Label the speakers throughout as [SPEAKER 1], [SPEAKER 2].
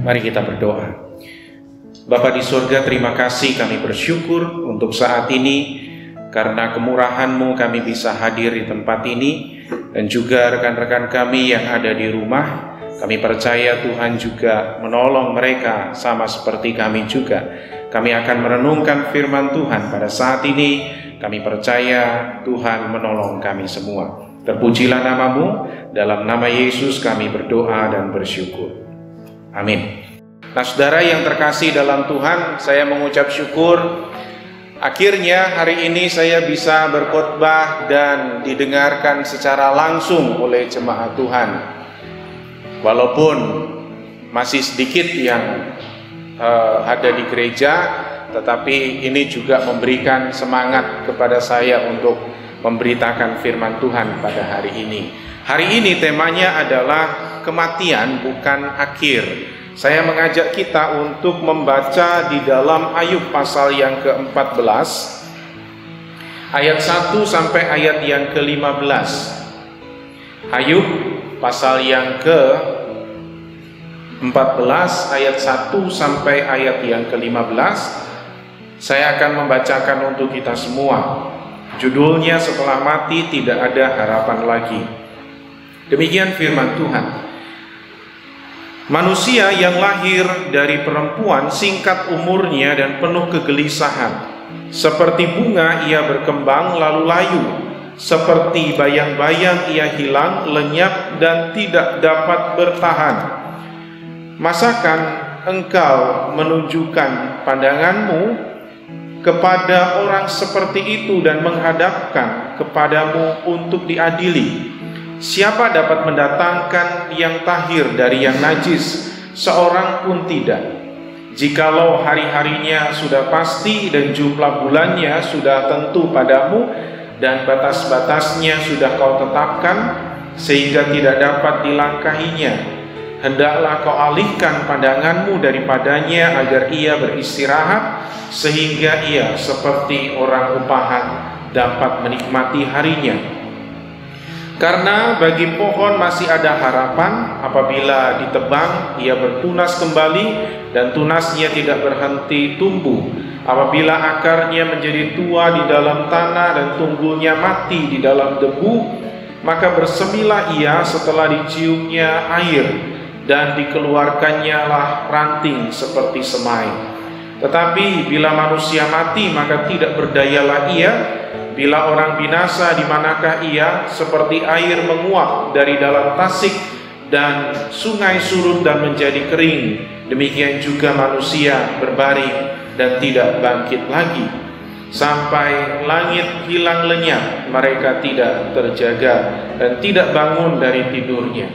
[SPEAKER 1] Mari kita berdoa. Bapa di surga, terima kasih, kami bersyukur untuk saat ini karena kemurahan-Mu kami bisa hadir di tempat ini, dan juga rekan-rekan kami yang ada di rumah. Kami percaya Tuhan juga menolong mereka sama seperti kami juga. Kami akan merenungkan firman Tuhan pada saat ini. Kami percaya Tuhan menolong kami semua. Terpujilah nama-Mu, dalam nama Yesus kami berdoa dan bersyukur. Amin. Nah, saudara yang terkasih dalam Tuhan, saya mengucap syukur. Akhirnya hari ini saya bisa berkhotbah dan didengarkan secara langsung oleh jemaat Tuhan. Walaupun masih sedikit yang ada di gereja, tetapi ini juga memberikan semangat kepada saya untuk memberitakan firman Tuhan pada hari ini. Hari ini temanya adalah kematian bukan akhir. Saya mengajak kita untuk membaca di dalam Ayub pasal yang ke-14, ayat 1 sampai ayat yang ke-15. Ayub pasal yang ke-14, ayat 1 sampai ayat yang ke-15. Saya akan membacakan untuk kita semua. Judulnya, Setelah Mati Tidak Ada Harapan Lagi. Demikian firman Tuhan. Manusia yang lahir dari perempuan singkat umurnya dan penuh kegelisahan. Seperti bunga ia berkembang lalu layu. Seperti bayang-bayang ia hilang, lenyap dan tidak dapat bertahan. Masakan engkau menunjukkan pandanganmu kepada orang seperti itu dan menghadapkan kepadamu untuk diadili? Siapa dapat mendatangkan yang tahir dari yang najis? Seorang pun tidak. Jikalau hari-harinya sudah pasti dan jumlah bulannya sudah tentu padamu, dan batas-batasnya sudah kau tetapkan, sehingga tidak dapat dilangkahinya, hendaklah kau alihkan pandanganmu daripadanya agar ia beristirahat, sehingga ia seperti orang upahan dapat menikmati harinya. Karena bagi pohon masih ada harapan, apabila ditebang ia bertunas kembali dan tunasnya tidak berhenti tumbuh. Apabila akarnya menjadi tua di dalam tanah dan tunggulnya mati di dalam debu, maka bersemilah ia setelah diciumnya air, dan dikeluarkannya lah ranting seperti semai. Tetapi bila manusia mati, maka tidak berdayalah ia. Bila orang binasa, di manakah ia? Seperti air menguap dari dalam tasik, dan sungai surut dan menjadi kering. Demikian juga manusia berbaring dan tidak bangkit lagi. Sampai langit hilang lenyap, mereka tidak terjaga dan tidak bangun dari tidurnya.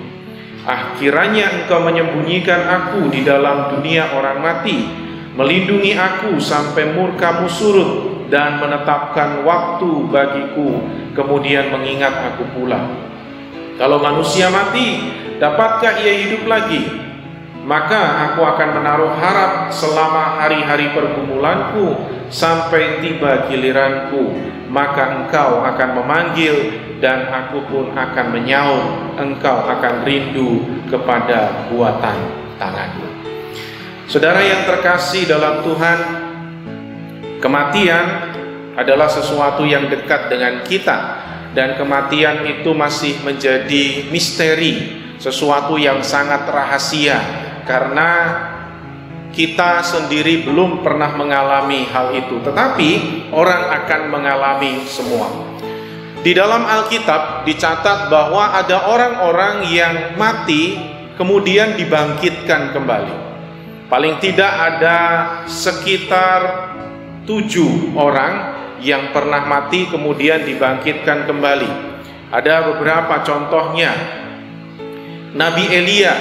[SPEAKER 1] Kiranya engkau menyembunyikan aku di dalam dunia orang mati, melindungi aku sampai murkamu surut, dan menetapkan waktu bagiku, kemudian mengingat aku pula. Kalau manusia mati, dapatkah ia hidup lagi? Maka aku akan menaruh harap selama hari-hari pergumulanku, sampai tiba giliranku. Maka engkau akan memanggil, dan aku pun akan menyaut. Engkau akan rindu kepada buatan tanganmu. Saudara yang terkasih dalam Tuhan, kematian adalah sesuatu yang dekat dengan kita, dan kematian itu masih menjadi misteri, sesuatu yang sangat rahasia, karena kita sendiri belum pernah mengalami hal itu, tetapi orang akan mengalami semua. Di dalam Alkitab dicatat bahwa ada orang-orang yang mati kemudian dibangkitkan kembali. Paling tidak ada sekitar 7 orang yang pernah mati kemudian dibangkitkan kembali. Ada beberapa contohnya. Nabi Elia,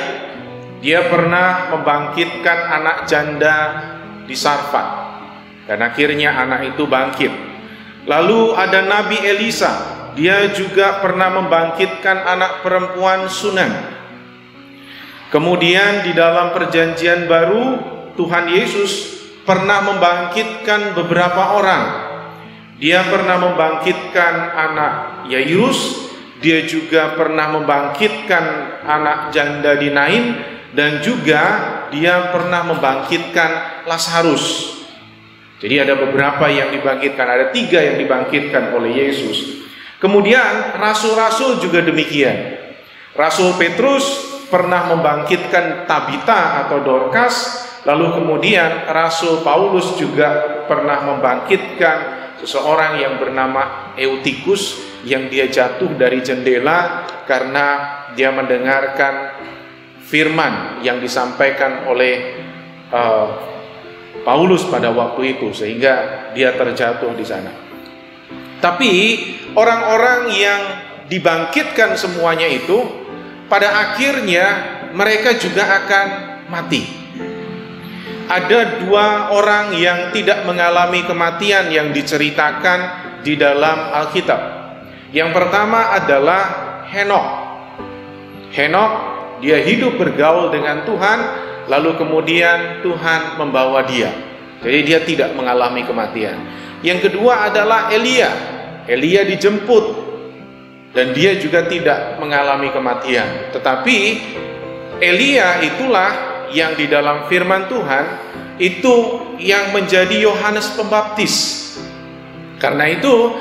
[SPEAKER 1] dia pernah membangkitkan anak janda di Sarfat, dan akhirnya anak itu bangkit. Lalu ada Nabi Elisa, dia juga pernah membangkitkan anak perempuan Sunan. Kemudian di dalam Perjanjian Baru, Tuhan Yesus pernah membangkitkan beberapa orang. Dia pernah membangkitkan anak Yairus, dia juga pernah membangkitkan anak janda di Nain, dan juga dia pernah membangkitkan Lazarus. Jadi ada beberapa yang dibangkitkan, ada 3 yang dibangkitkan oleh Yesus. Kemudian rasul-rasul juga demikian. Rasul Petrus pernah membangkitkan Tabita atau Dorcas, lalu kemudian Rasul Paulus juga pernah membangkitkan seseorang yang bernama Eutikus yang dia jatuh dari jendela karena dia mendengarkan firman yang disampaikan oleh Paulus pada waktu itu, sehingga dia terjatuh di sana. Tapi orang-orang yang dibangkitkan semuanya itu pada akhirnya mereka juga akan mati. Ada 2 orang yang tidak mengalami kematian yang diceritakan di dalam Alkitab. Yang pertama adalah Henokh. Henokh, dia hidup bergaul dengan Tuhan, lalu kemudian Tuhan membawa dia. Jadi dia tidak mengalami kematian. Yang kedua adalah Elia. Elia dijemput dan dia juga tidak mengalami kematian. Tetapi Elia itulah yang di dalam firman Tuhan itu yang menjadi Yohanes Pembaptis. Karena itu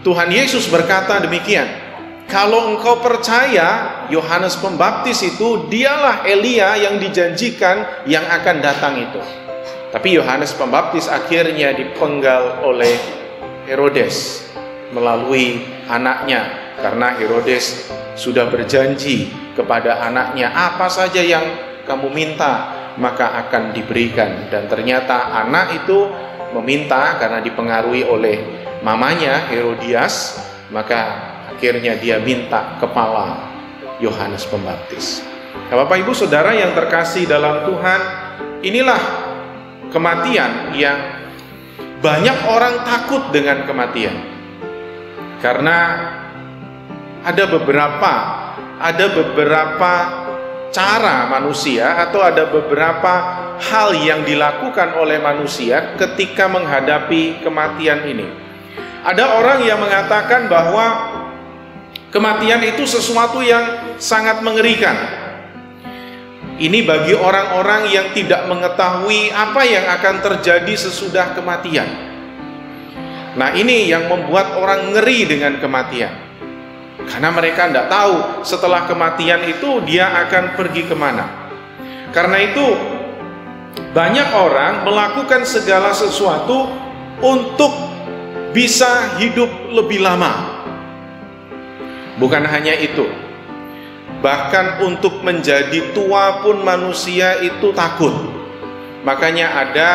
[SPEAKER 1] Tuhan Yesus berkata demikian, kalau engkau percaya Yohanes Pembaptis itu dialah Elia yang dijanjikan yang akan datang itu. Tapi Yohanes Pembaptis akhirnya dipenggal oleh Herodes melalui anaknya, karena Herodes sudah berjanji kepada anaknya, apa saja yang kamu minta maka akan diberikan. Dan ternyata anak itu meminta karena dipengaruhi oleh mamanya Herodias, maka akhirnya dia minta kepala Yohanes Pembaptis. Nah, Bapak Ibu Saudara yang terkasih dalam Tuhan, inilah kematian yang banyak orang takut dengan kematian. Karena ada beberapa cara manusia atau ada beberapa hal yang dilakukan oleh manusia ketika menghadapi kematian ini. Ada orang yang mengatakan bahwa kematian itu sesuatu yang sangat mengerikan. Ini bagi orang-orang yang tidak mengetahui apa yang akan terjadi sesudah kematian. Nah, ini yang membuat orang ngeri dengan kematian. Karena mereka tidak tahu setelah kematian itu dia akan pergi kemana. Karena itu banyak orang melakukan segala sesuatu untuk bisa hidup lebih lama. Bukan hanya itu, bahkan untuk menjadi tua pun manusia itu takut. Makanya ada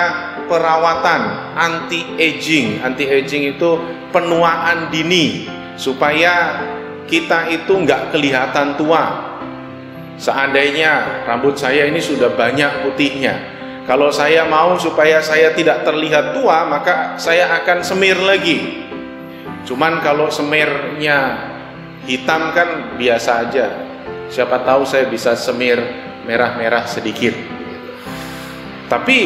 [SPEAKER 1] perawatan anti-aging. Anti-aging itu penuaan dini, supaya kita itu nggak kelihatan tua. Seandainya rambut saya ini sudah banyak putihnya, kalau saya mau supaya saya tidak terlihat tua, maka saya akan semir lagi. Cuman kalau semirnya hitam kan biasa aja, siapa tahu saya bisa semir merah-merah sedikit. Tapi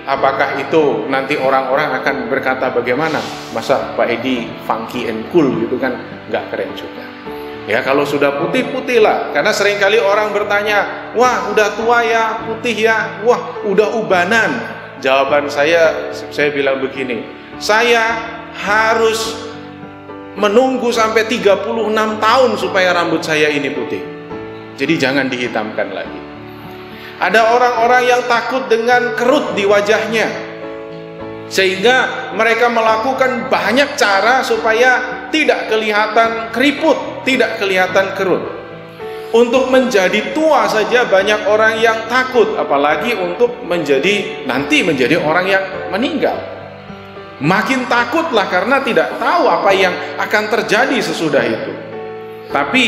[SPEAKER 1] apakah itu nanti orang-orang akan berkata bagaimana? Masa Pak Edi funky and cool gitu kan? Nggak keren juga. Ya kalau sudah putih-putih lah. Karena seringkali orang bertanya, wah udah tua ya, putih ya, wah udah ubanan. Jawaban saya bilang begini, saya harus menunggu sampai 36 tahun supaya rambut saya ini putih. Jadi jangan dihitamkan lagi. Ada orang-orang yang takut dengan kerut di wajahnya, sehingga mereka melakukan banyak cara supaya tidak kelihatan keriput, tidak kelihatan kerut. Untuk menjadi tua saja banyak orang yang takut, apalagi untuk nanti menjadi orang yang meninggal. Makin takutlah karena tidak tahu apa yang akan terjadi sesudah itu. Tapi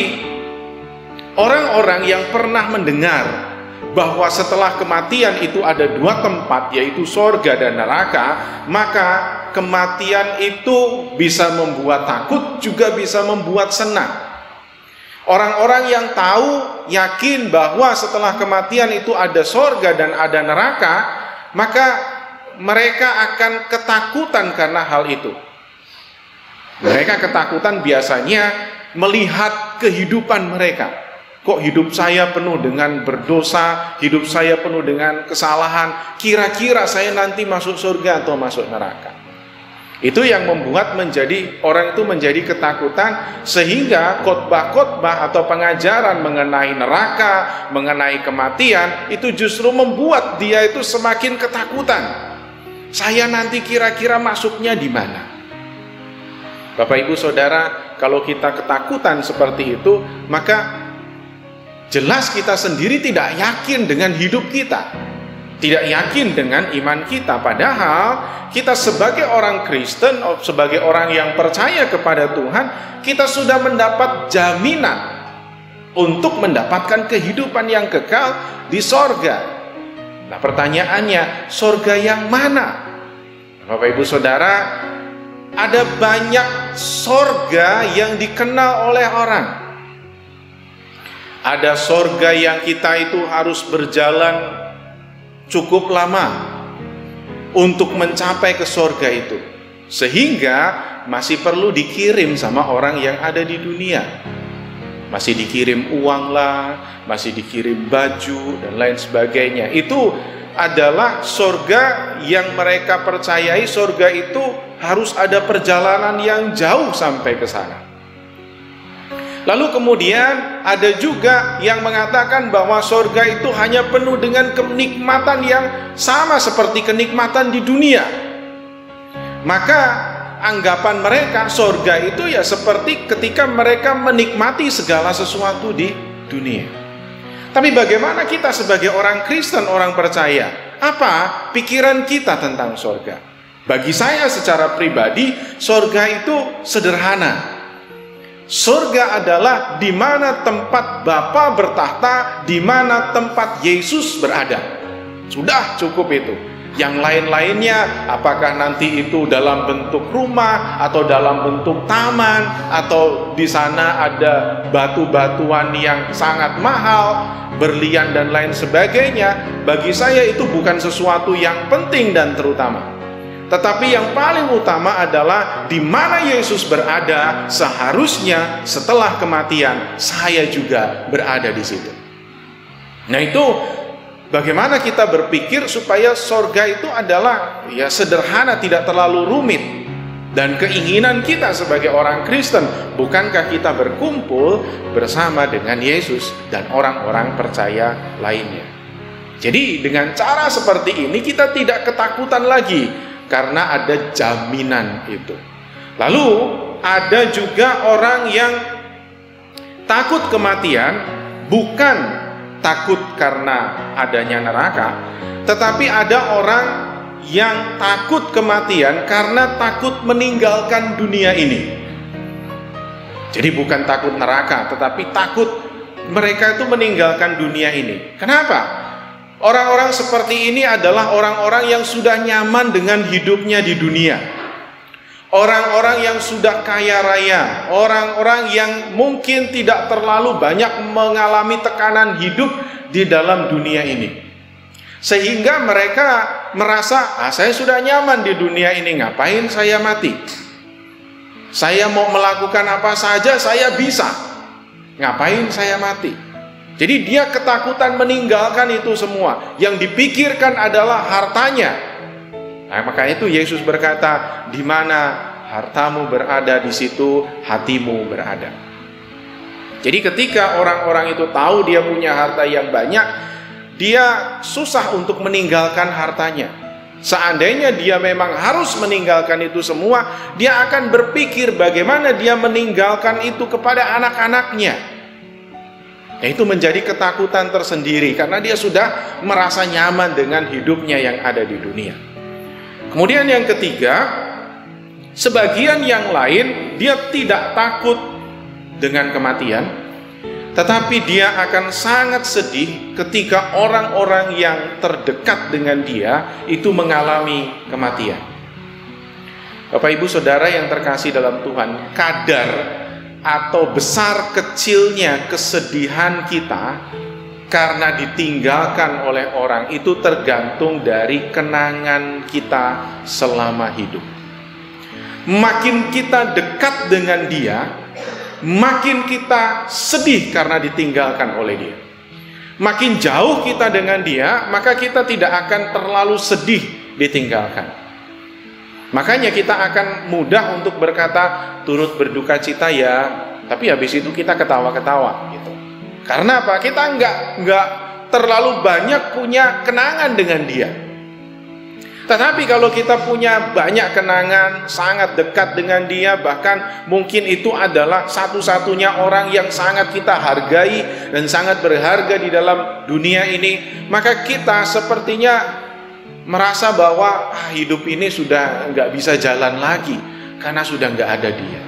[SPEAKER 1] orang-orang yang pernah mendengar bahwa setelah kematian itu ada 2 tempat, yaitu sorga dan neraka, maka kematian itu bisa membuat takut, juga bisa membuat senang. Orang-orang yang tahu, yakin bahwa setelah kematian itu ada sorga dan ada neraka, maka mereka akan ketakutan karena hal itu. Mereka ketakutan biasanya melihat kehidupan mereka, kok hidup saya penuh dengan berdosa, hidup saya penuh dengan kesalahan, kira-kira saya nanti masuk surga atau masuk neraka. Itu yang membuat orang itu menjadi ketakutan, sehingga khotbah-khotbah atau pengajaran mengenai neraka, mengenai kematian, itu justru membuat dia itu semakin ketakutan. Saya nanti kira-kira masuknya di mana? Bapak Ibu Saudara, kalau kita ketakutan seperti itu, maka jelas kita sendiri tidak yakin dengan hidup kita, tidak yakin dengan iman kita. Padahal kita sebagai orang Kristen, sebagai orang yang percaya kepada Tuhan, kita sudah mendapat jaminan untuk mendapatkan kehidupan yang kekal di sorga. Nah, pertanyaannya, sorga yang mana? Bapak Ibu Saudara, ada banyak sorga yang dikenal oleh orang. Ada sorga yang kita itu harus berjalan cukup lama untuk mencapai ke sorga itu, sehingga masih perlu dikirim sama orang yang ada di dunia. Masih dikirim uang lah, masih dikirim baju dan lain sebagainya. Itu adalah sorga yang mereka percayai. Sorga itu harus ada perjalanan yang jauh sampai ke sana. Lalu kemudian ada juga yang mengatakan bahwa sorga itu hanya penuh dengan kenikmatan yang sama seperti kenikmatan di dunia. Maka anggapan mereka sorga itu ya seperti ketika mereka menikmati segala sesuatu di dunia. Tapi bagaimana kita sebagai orang Kristen, orang percaya? Apa pikiran kita tentang sorga? Bagi saya secara pribadi, sorga itu sederhana. Surga adalah di mana tempat Bapa bertahta, di mana tempat Yesus berada. Sudah cukup itu. Yang lain-lainnya, apakah nanti itu dalam bentuk rumah atau dalam bentuk taman, atau di sana ada batu-batuan yang sangat mahal, berlian dan lain sebagainya, bagi saya itu bukan sesuatu yang penting dan terutama. Tetapi yang paling utama adalah di mana Yesus berada, seharusnya setelah kematian saya juga berada di situ. Nah, itu bagaimana kita berpikir supaya sorga itu adalah ya sederhana, tidak terlalu rumit. Dan keinginan kita sebagai orang Kristen, bukankah kita berkumpul bersama dengan Yesus dan orang-orang percaya lainnya. Jadi dengan cara seperti ini kita tidak ketakutan lagi, karena ada jaminan itu. Lalu ada juga orang yang takut kematian, bukan takut karena adanya neraka, tetapi ada orang yang takut kematian karena takut meninggalkan dunia ini. Jadi bukan takut neraka, tetapi takut mereka itu meninggalkan dunia ini. Kenapa? Orang-orang seperti ini adalah orang-orang yang sudah nyaman dengan hidupnya di dunia. Orang-orang yang sudah kaya raya, orang-orang yang mungkin tidak terlalu banyak mengalami tekanan hidup di dalam dunia ini. Sehingga mereka merasa, saya sudah nyaman di dunia ini, ngapain saya mati? Saya mau melakukan apa saja saya bisa, ngapain saya mati? Jadi dia ketakutan meninggalkan itu semua. Yang dipikirkan adalah hartanya. Nah, makanya itu Yesus berkata, di mana hartamu berada, di situ hatimu berada. Jadi ketika orang-orang itu tahu dia punya harta yang banyak, dia susah untuk meninggalkan hartanya. Seandainya dia memang harus meninggalkan itu semua, dia akan berpikir bagaimana dia meninggalkan itu kepada anak-anaknya. Nah, itu menjadi ketakutan tersendiri karena dia sudah merasa nyaman dengan hidupnya yang ada di dunia. Kemudian yang ketiga, sebagian yang lain dia tidak takut dengan kematian, tetapi dia akan sangat sedih ketika orang-orang yang terdekat dengan dia itu mengalami kematian. Bapak Ibu Saudara yang terkasih dalam Tuhan, kadar atau besar kecilnya kesedihan kita karena ditinggalkan oleh orang itu tergantung dari kenangan kita selama hidup. Makin kita dekat dengan dia, makin kita sedih karena ditinggalkan oleh dia. Makin jauh kita dengan dia, maka kita tidak akan terlalu sedih ditinggalkan. Makanya kita akan mudah untuk berkata turut berduka cita ya, tapi habis itu kita ketawa-ketawa gitu. Karena apa? Kita nggak terlalu banyak punya kenangan dengan dia. Tetapi kalau kita punya banyak kenangan, sangat dekat dengan dia, bahkan mungkin itu adalah satu-satunya orang yang sangat kita hargai dan sangat berharga di dalam dunia ini, maka kita sepertinya merasa bahwa hidup ini sudah nggak bisa jalan lagi karena sudah nggak ada dia.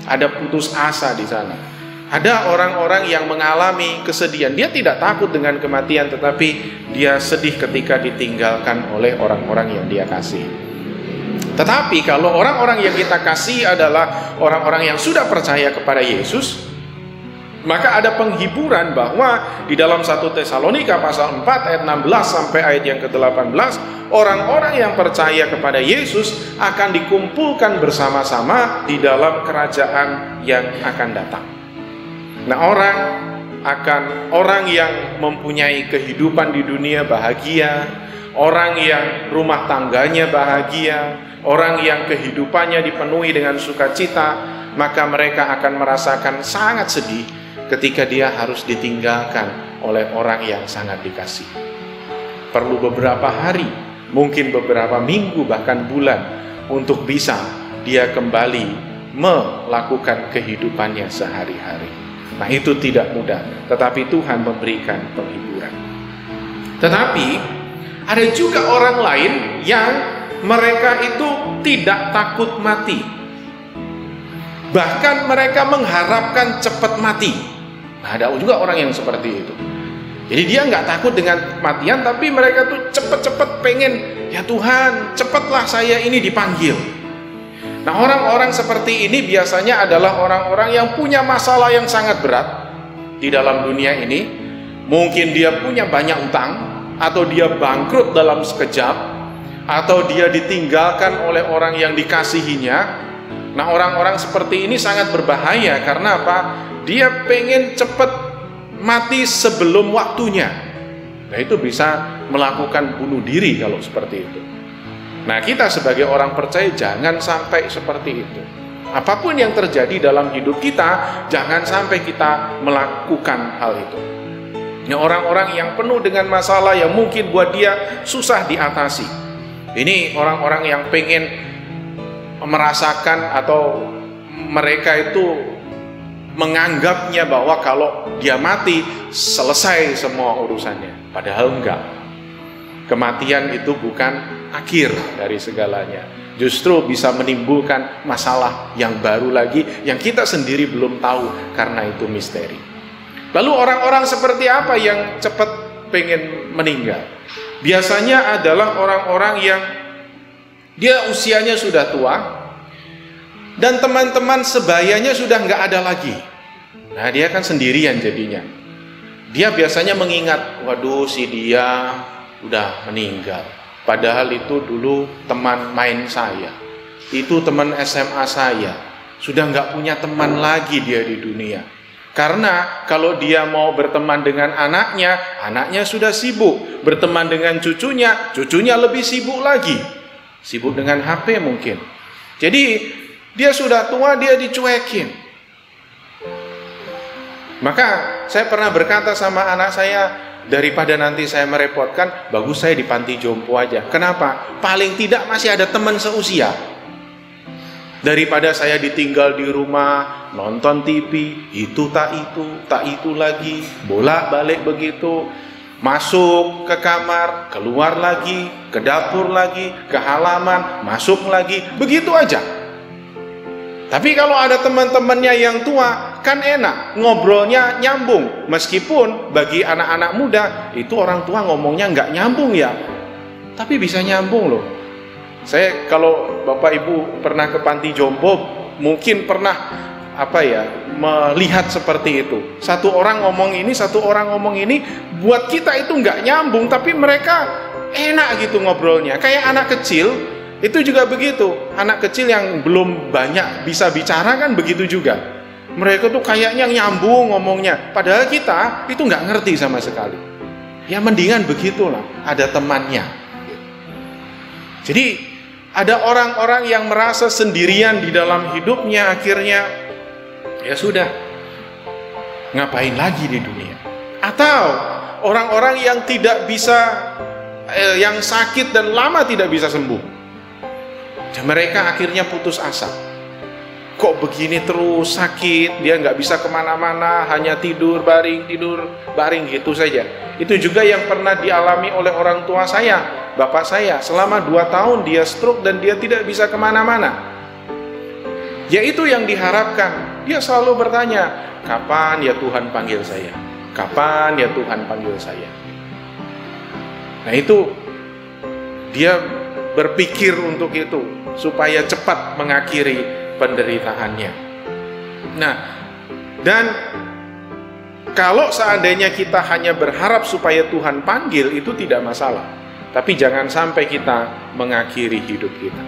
[SPEAKER 1] Ada putus asa di sana. Ada orang-orang yang mengalami kesedihan. Dia tidak takut dengan kematian, tetapi dia sedih ketika ditinggalkan oleh orang-orang yang dia kasih. Tetapi kalau orang-orang yang kita kasih adalah orang-orang yang sudah percaya kepada Yesus, maka ada penghiburan bahwa di dalam 1 Tesalonika pasal 4 ayat 16 sampai ayat yang ke-18, orang-orang yang percaya kepada Yesus akan dikumpulkan bersama-sama di dalam kerajaan yang akan datang. Nah, orang yang mempunyai kehidupan di dunia bahagia, orang yang rumah tangganya bahagia, orang yang kehidupannya dipenuhi dengan sukacita, maka mereka akan merasakan sangat sedih ketika dia harus ditinggalkan oleh orang yang sangat dikasih. Perlu beberapa hari, mungkin beberapa minggu, bahkan bulan untuk bisa dia kembali melakukan kehidupannya sehari-hari. Nah, itu tidak mudah, tetapi Tuhan memberikan penghiburan. Tetapi ada juga orang lain yang mereka itu tidak takut mati. Bahkan mereka mengharapkan cepat mati. Nah, ada juga orang yang seperti itu. Jadi dia nggak takut dengan kematian, tapi mereka tuh cepat-cepat pengen, ya Tuhan, cepatlah saya ini dipanggil. Nah, orang-orang seperti ini biasanya adalah orang-orang yang punya masalah yang sangat berat di dalam dunia ini. Mungkin dia punya banyak utang, atau dia bangkrut dalam sekejap, atau dia ditinggalkan oleh orang yang dikasihinya. Nah, orang-orang seperti ini sangat berbahaya. Karena apa? Dia pengen cepat mati sebelum waktunya. Nah, itu bisa melakukan bunuh diri kalau seperti itu. Nah, kita sebagai orang percaya jangan sampai seperti itu. Apapun yang terjadi dalam hidup kita, jangan sampai kita melakukan hal itu. Ini orang-orang yang penuh dengan masalah yang mungkin buat dia susah diatasi. Ini orang-orang yang pengen merasakan atau mereka itu menganggapnya bahwa kalau dia mati selesai semua urusannya. Padahal enggak. Kematian itu bukan akhir dari segalanya. Justru bisa menimbulkan masalah yang baru lagi yang kita sendiri belum tahu karena itu misteri. Lalu orang-orang seperti apa yang cepat pengen meninggal? Biasanya adalah orang-orang yang dia usianya sudah tua dan teman-teman sebayanya sudah nggak ada lagi. Nah, dia kan sendirian jadinya. Dia biasanya mengingat, waduh si dia udah meninggal. Padahal itu dulu teman main saya. Itu teman SMA saya. Sudah nggak punya teman lagi dia di dunia. Karena kalau dia mau berteman dengan anaknya, anaknya sudah sibuk. Berteman dengan cucunya, cucunya lebih sibuk lagi. Sibuk dengan HP mungkin. Jadi dia sudah tua, dia dicuekin. Maka saya pernah berkata sama anak saya, daripada nanti saya merepotkan, bagus saya di panti jompo aja. Kenapa? Paling tidak masih ada teman seusia. Daripada saya ditinggal di rumah, nonton TV, itu tak itu lagi, bolak-balik begitu. Masuk ke kamar, keluar lagi, ke dapur lagi, ke halaman, masuk lagi, begitu aja. Tapi kalau ada teman-temannya yang tua, kan enak, ngobrolnya nyambung. Meskipun bagi anak-anak muda, itu orang tua ngomongnya nggak nyambung ya. Tapi bisa nyambung loh. Saya kalau Bapak Ibu pernah ke panti jompo, mungkin pernah melihat seperti itu. Satu orang ngomong ini, satu orang ngomong ini, buat kita itu nggak nyambung, tapi mereka enak gitu ngobrolnya. Kayak anak kecil, itu juga begitu. Anak kecil yang belum banyak bisa bicara kan begitu juga. Mereka tuh kayaknya nyambung ngomongnya, padahal kita itu nggak ngerti sama sekali. Ya mendingan begitulah, ada temannya. Jadi ada orang-orang yang merasa sendirian di dalam hidupnya, akhirnya ya sudah, ngapain lagi di dunia. Atau orang-orang yang tidak bisa, yang sakit dan lama tidak bisa sembuh, dan mereka akhirnya putus asa. Kok begini terus, sakit, dia nggak bisa kemana-mana, hanya tidur baring gitu saja. Itu juga yang pernah dialami oleh orang tua saya, bapak saya. Selama 2 tahun dia stroke dan dia tidak bisa kemana-mana. Yaitu yang diharapkan. Dia selalu bertanya, kapan ya Tuhan panggil saya? Kapan ya Tuhan panggil saya? Nah itu, dia berpikir untuk itu, supaya cepat mengakhiri penderitaannya. Nah, dan kalau seandainya kita hanya berharap supaya Tuhan panggil, itu tidak masalah. Tapi jangan sampai kita mengakhiri hidup kita.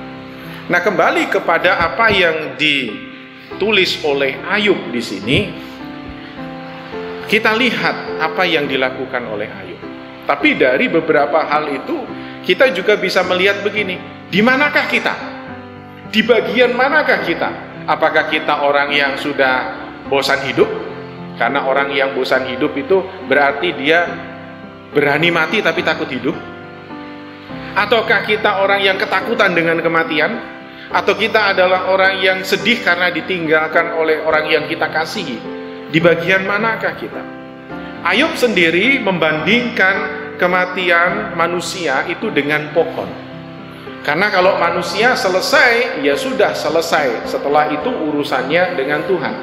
[SPEAKER 1] Nah, kembali kepada apa yang ditulis oleh Ayub di sini, kita lihat apa yang dilakukan oleh Ayub. Tapi dari beberapa hal itu, kita juga bisa melihat begini, di manakah kita? Di bagian manakah kita? Apakah kita orang yang sudah bosan hidup? Karena orang yang bosan hidup itu berarti dia berani mati tapi takut hidup. Ataukah kita orang yang ketakutan dengan kematian? Atau kita adalah orang yang sedih karena ditinggalkan oleh orang yang kita kasihi? Di bagian manakah kita? Ayub sendiri membandingkan kematian manusia itu dengan pohon. Karena kalau manusia selesai, ya sudah selesai. Setelah itu urusannya dengan Tuhan.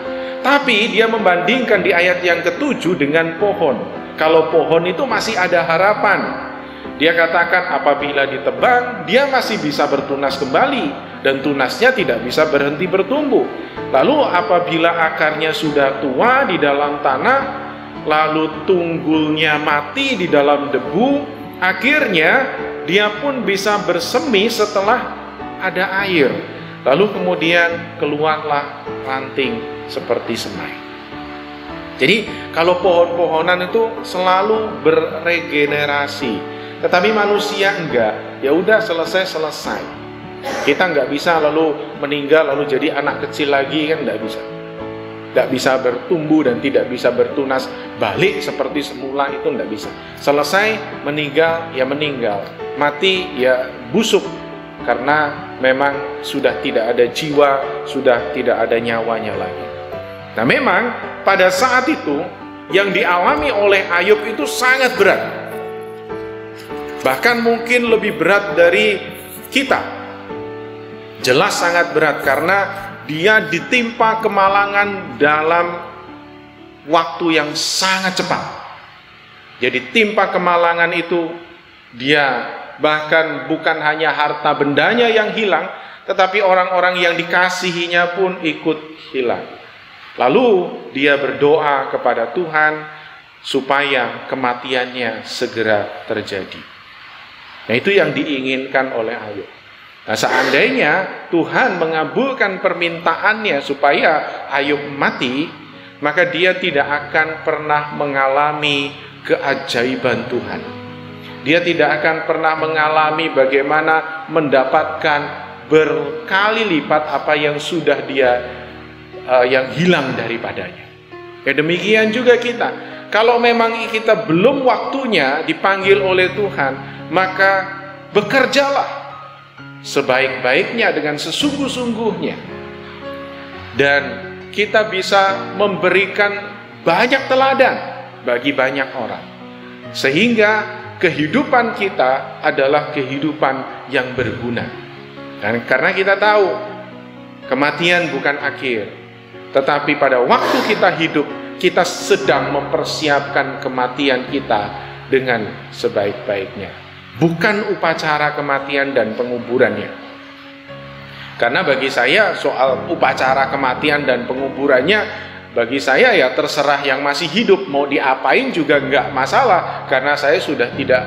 [SPEAKER 1] Tapi dia membandingkan di ayat yang ke-7 dengan pohon. Kalau pohon itu masih ada harapan. Dia katakan apabila ditebang, dia masih bisa bertunas kembali. Dan tunasnya tidak bisa berhenti bertumbuh. Lalu apabila akarnya sudah tua di dalam tanah, lalu tunggulnya mati di dalam debu, akhirnya dia pun bisa bersemi setelah ada air. Lalu kemudian keluarlah ranting seperti semai. Jadi kalau pohon-pohonan itu selalu beregenerasi, tetapi manusia enggak. Ya udah selesai. Kita enggak bisa lalu meninggal lalu jadi anak kecil lagi, kan enggak bisa. Enggak bisa bertumbuh dan tidak bisa bertunas balik seperti semula, itu enggak bisa. Selesai meninggal ya meninggal, mati ya busuk, karena memang sudah tidak ada jiwa, sudah tidak ada nyawanya lagi. Nah memang pada saat itu yang dialami oleh Ayub itu sangat berat. Bahkan mungkin lebih berat dari kita. Jelas sangat berat karena dia ditimpa kemalangan dalam waktu yang sangat cepat. Jadi timpa kemalangan itu, dia bahkan bukan hanya harta bendanya yang hilang, tetapi orang-orang yang dikasihinya pun ikut hilang. Lalu dia berdoa kepada Tuhan supaya kematiannya segera terjadi. Nah itu yang diinginkan oleh Ayub. Nah seandainya Tuhan mengabulkan permintaannya supaya Ayub mati, maka dia tidak akan pernah mengalami keajaiban Tuhan. Dia tidak akan pernah mengalami bagaimana mendapatkan berkali lipat apa yang sudah dia yang hilang daripadanya. Ya demikian juga kita. Kalau memang kita belum waktunya dipanggil oleh Tuhan, maka bekerjalah sebaik-baiknya dengan sesungguh-sungguhnya. Dan kita bisa memberikan banyak teladan bagi banyak orang. Sehingga kehidupan kita adalah kehidupan yang berguna. Dan karena kita tahu kematian bukan akhir, tetapi pada waktu kita hidup, kita sedang mempersiapkan kematian kita dengan sebaik-baiknya. Bukan upacara kematian dan penguburannya. Karena bagi saya soal upacara kematian dan penguburannya, bagi saya ya terserah yang masih hidup, mau diapain juga nggak masalah, karena saya sudah tidak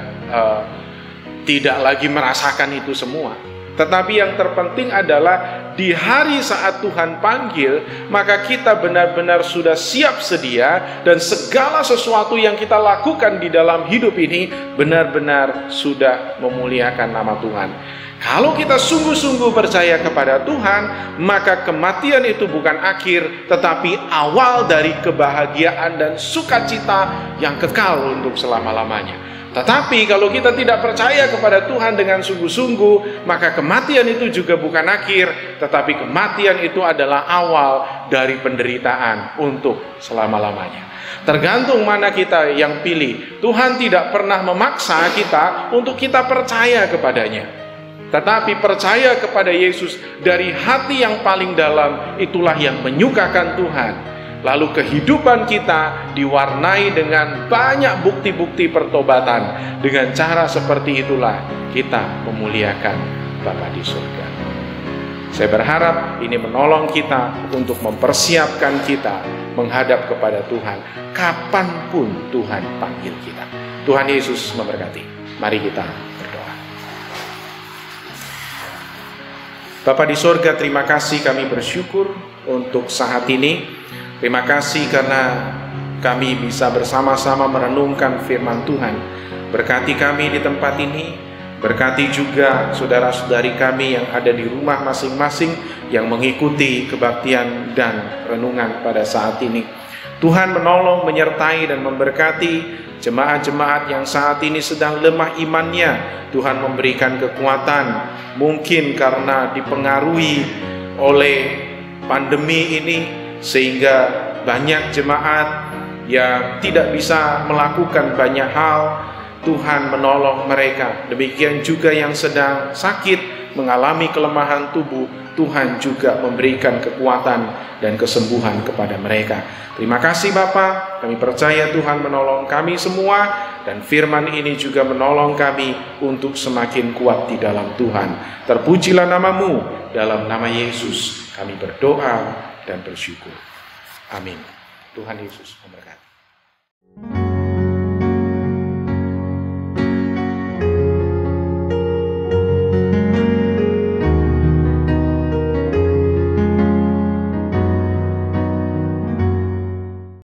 [SPEAKER 1] lagi merasakan itu semua. Tetapi yang terpenting adalah di hari saat Tuhan panggil, maka kita benar-benar sudah siap sedia, dan segala sesuatu yang kita lakukan di dalam hidup ini benar-benar sudah memuliakan nama Tuhan. Kalau kita sungguh-sungguh percaya kepada Tuhan, maka kematian itu bukan akhir, tetapi awal dari kebahagiaan dan sukacita yang kekal untuk selama-lamanya. Tetapi kalau kita tidak percaya kepada Tuhan dengan sungguh-sungguh, maka kematian itu juga bukan akhir, tetapi kematian itu adalah awal dari penderitaan untuk selama-lamanya. Tergantung mana kita yang pilih. Tuhan tidak pernah memaksa kita untuk kita percaya kepadanya. Tetapi percaya kepada Yesus dari hati yang paling dalam, itulah yang menyukakan Tuhan. Lalu kehidupan kita diwarnai dengan banyak bukti-bukti pertobatan. Dengan cara seperti itulah kita memuliakan Bapa di surga. Saya berharap ini menolong kita untuk mempersiapkan kita menghadap kepada Tuhan kapanpun Tuhan panggil kita. Tuhan Yesus memberkati. Mari kita berdoa. Bapa di surga, terima kasih, kami bersyukur untuk saat ini. Terima kasih karena kami bisa bersama-sama merenungkan firman Tuhan. Berkati kami di tempat ini, berkati juga saudara-saudari kami yang ada di rumah masing-masing yang mengikuti kebaktian dan renungan pada saat ini. Tuhan menolong, menyertai dan memberkati jemaat-jemaat yang saat ini sedang lemah imannya. Tuhan memberikan kekuatan, mungkin karena dipengaruhi oleh pandemi ini, sehingga banyak jemaat yang tidak bisa melakukan banyak hal. Tuhan menolong mereka. Demikian juga yang sedang sakit, mengalami kelemahan tubuh, Tuhan juga memberikan kekuatan dan kesembuhan kepada mereka. Terima kasih Bapa, kami percaya Tuhan menolong kami semua, dan firman ini juga menolong kami untuk semakin kuat di dalam Tuhan. Terpujilah nama-Mu, dalam nama Yesus kami berdoa dan bersyukur. Amin. Tuhan Yesus memberkati.